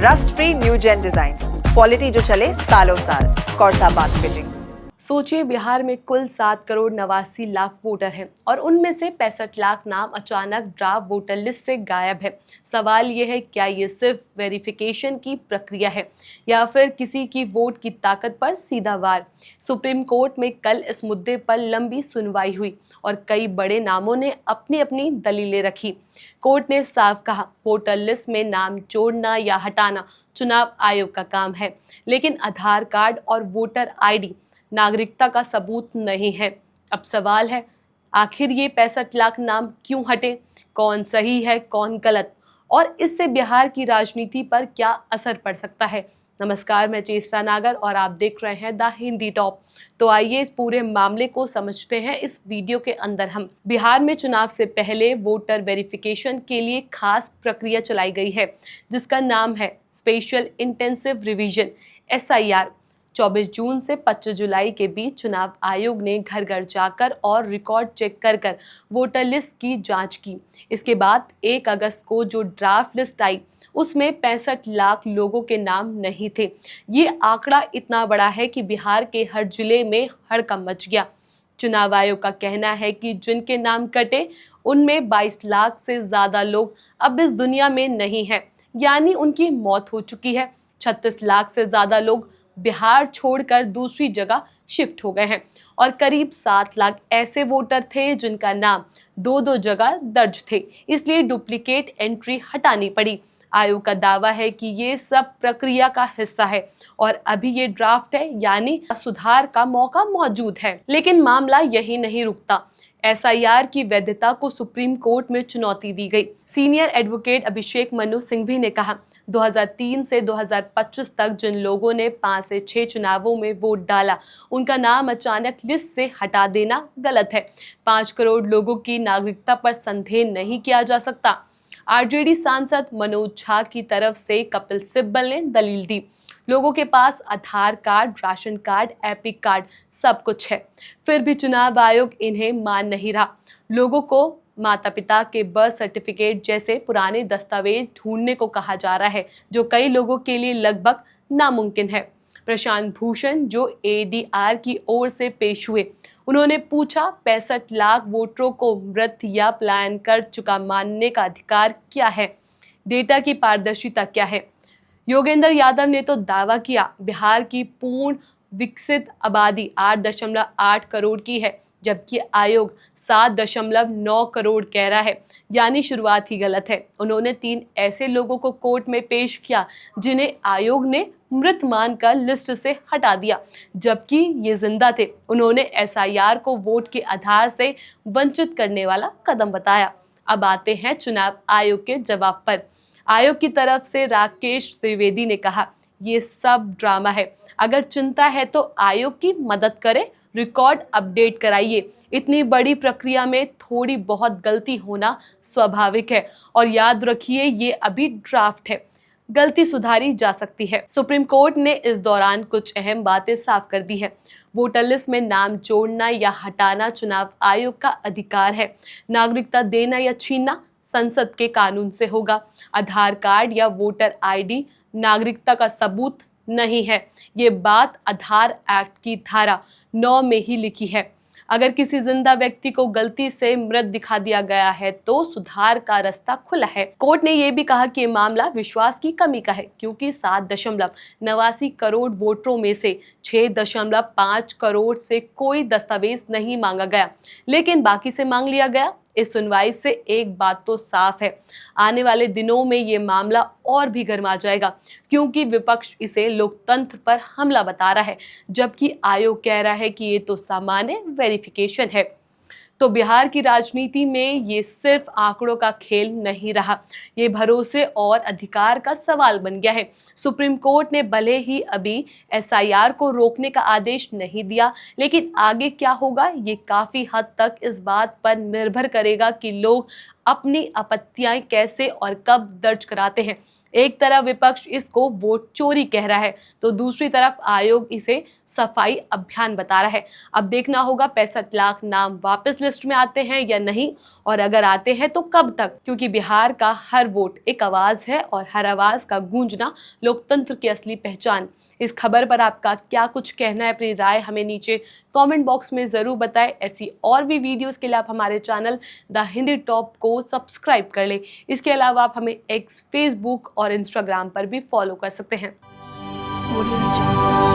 Rust free new gen design, quality जो चले सालों साल। कौरसाबाद फिटिंग्स। सोचिए, बिहार में कुल 7 करोड़ 89 लाख वोटर हैं और उनमें से 65 लाख नाम अचानक ड्राफ्ट वोटर लिस्ट से गायब है। सवाल ये है, क्या ये सिर्फ वेरिफिकेशन की प्रक्रिया है या फिर किसी की वोट की ताकत पर सीधा वार? सुप्रीम कोर्ट में कल इस मुद्दे पर लंबी सुनवाई हुई और कई बड़े नामों ने अपनी अपनी दलीलें रखी। कोर्ट ने साफ कहा, वोटर लिस्ट में नाम जोड़ना या हटाना चुनाव आयोग का काम है, लेकिन आधार कार्ड और वोटर ID नागरिकता का सबूत नहीं है। अब सवाल है, आखिर ये 65 लाख नाम क्यों हटे? कौन सही है, कौन गलत, और इससे बिहार की राजनीति पर क्या असर पड़ सकता है? नमस्कार, मैं चेष्टा नागर और आप देख रहे हैं द हिंदी टॉप। तो आइए इस पूरे मामले को समझते हैं इस वीडियो के अंदर। हम बिहार में चुनाव से पहले वोटर वेरिफिकेशन के लिए खास प्रक्रिया चलाई गई है, जिसका नाम है स्पेशल इंटेंसिव रिवीजन SIR। 24 जून से 25 जुलाई के बीच चुनाव आयोग ने घर घर जाकर और रिकॉर्ड चेक कर वोटर लिस्ट की जांच की। इसके बाद 1 अगस्त को जो ड्राफ्ट लिस्ट आई, उसमें 65 लाख लोगों के नाम नहीं थे। ये आंकड़ा इतना बड़ा है कि बिहार के हर जिले में हड़कंप मच गया। चुनाव आयोग का कहना है कि जिनके नाम कटे, उनमें 22 लाख से ज़्यादा लोग अब इस दुनिया में नहीं हैं, यानी उनकी मौत हो चुकी है। 36 लाख से ज़्यादा लोग बिहार छोड़कर दूसरी जगह शिफ्ट हो गए हैं और करीब 7 लाख ऐसे वोटर थे जिनका नाम 2 जगह दर्ज थे, इसलिए डुप्लीकेट एंट्री हटानी पड़ी। आयोग का दावा है कि ये सब प्रक्रिया का हिस्सा है और अभी ये ड्राफ्ट है, यानी सुधार का मौका मौजूद है। लेकिन मामला यही नहीं रुकता। SIR की वैधता को सुप्रीम कोर्ट में चुनौती दी गई। सीनियर एडवोकेट अभिषेक मनु सिंघवी ने कहा, 2003 से 2025 तक जिन लोगों ने 5 से 6 चुनावों में वोट डाला, उनका नाम अचानक लिस्ट से हटा देना गलत है। 5 करोड़ लोगों की नागरिकता पर संदेह नहीं किया जा सकता। RJD सांसद मनोज झा की तरफ से कपिल सिब्बल ने दलील दी, लोगों के पास Aadhaar card, ration card, EPIC card सब कुछ है, फिर भी चुनाव आयोग इन्हें मान नहीं रहा। लोगों को माता पिता के बर्थ सर्टिफिकेट जैसे पुराने दस्तावेज ढूंढने को कहा जा रहा है, जो कई लोगों के लिए लगभग नामुमकिन है। प्रशांत भूषण, जो ADR की ओर से पेश हुए, उन्होंने पूछा, 65 लाख वोटरों को मृत या पलायन कर चुका मानने का अधिकार क्या है? डेटा की पारदर्शिता क्या है? योगेंद्र यादव ने तो दावा किया, बिहार की पूर्ण विकसित आबादी 8.8 करोड़ की है, जबकि आयोग 7.9 करोड़ कह रहा है, यानी शुरुआत ही गलत है। उन्होंने 3 ऐसे लोगों को कोर्ट में पेश किया जिन्हें आयोग ने मृत मानकर लिस्ट से हटा दिया, जबकि ये जिंदा थे। उन्होंने SIR को वोट के आधार से वंचित करने वाला कदम बताया। अब आते हैं चुनाव आयोग के जवाब पर। आयोग की तरफ से राकेश त्रिवेदी ने कहा, ये सब ड्रामा है, अगर चिंता है तो आयोग की मदद करें, रिकॉर्ड अपडेट कराइए। इतनी बड़ी प्रक्रिया में थोड़ी बहुत गलती होना स्वाभाविक है और याद रखिए, ये अभी ड्राफ्ट है, गलती सुधारी जा सकती है। सुप्रीम कोर्ट ने इस दौरान कुछ अहम बातें साफ कर दी है। वोटर लिस्ट में नाम जोड़ना या हटाना चुनाव आयोग का अधिकार है। नागरिकता देना या छीनना संसद के कानून से होगा। आधार कार्ड या वोटर ID नागरिकता का सबूत नहीं है। ये बात आधार एक्ट की धारा 9 में ही लिखी है। अगर किसी जिंदा व्यक्ति को गलती से मृत दिखा दिया गया है तो सुधार का रास्ता खुला है। कोर्ट ने यह भी कहा कि मामला विश्वास की कमी का है, क्योंकि 7.89 करोड़ वोटरों में से 6.5 करोड़ से कोई दस्तावेज नहीं मांगा गया, लेकिन बाकी से मांग लिया गया। इस सुनवाई से एक बात तो साफ है, आने वाले दिनों में ये मामला और भी गर्मा जाएगा, क्योंकि विपक्ष इसे लोकतंत्र पर हमला बता रहा है, जबकि आयोग कह रहा है कि ये तो सामान्य वेरिफिकेशन है। तो बिहार की राजनीति में ये सिर्फ आंकड़ों का खेल नहीं रहा, ये भरोसे और अधिकार का सवाल बन गया है। सुप्रीम कोर्ट ने भले ही अभी SIR को रोकने का आदेश नहीं दिया, लेकिन आगे क्या होगा ये काफी हद तक इस बात पर निर्भर करेगा कि लोग अपनी आपत्तियां कैसे और कब दर्ज कराते हैं। एक तरफ विपक्ष इसको वोट चोरी कह रहा है तो दूसरी तरफ आयोग इसे सफाई अभियान बता रहा है। अब देखना होगा 65 लाख नाम वापस लिस्ट में आते हैं या नहीं, और अगर आते हैं तो कब तक, क्योंकि बिहार का हर वोट एक आवाज है और हर आवाज का गूंजना लोकतंत्र की असली पहचान। इस खबर पर आपका क्या कुछ कहना है, अपनी राय हमें नीचे कमेंट बॉक्स में जरूर बताएं। ऐसी और भी वीडियोस के लिए आप हमारे चैनल द हिंदी टॉप को सब्सक्राइब कर लें। इसके अलावा आप हमें एक्स, फेसबुक और इंस्टाग्राम पर भी फॉलो कर सकते हैं। Audio Jungle.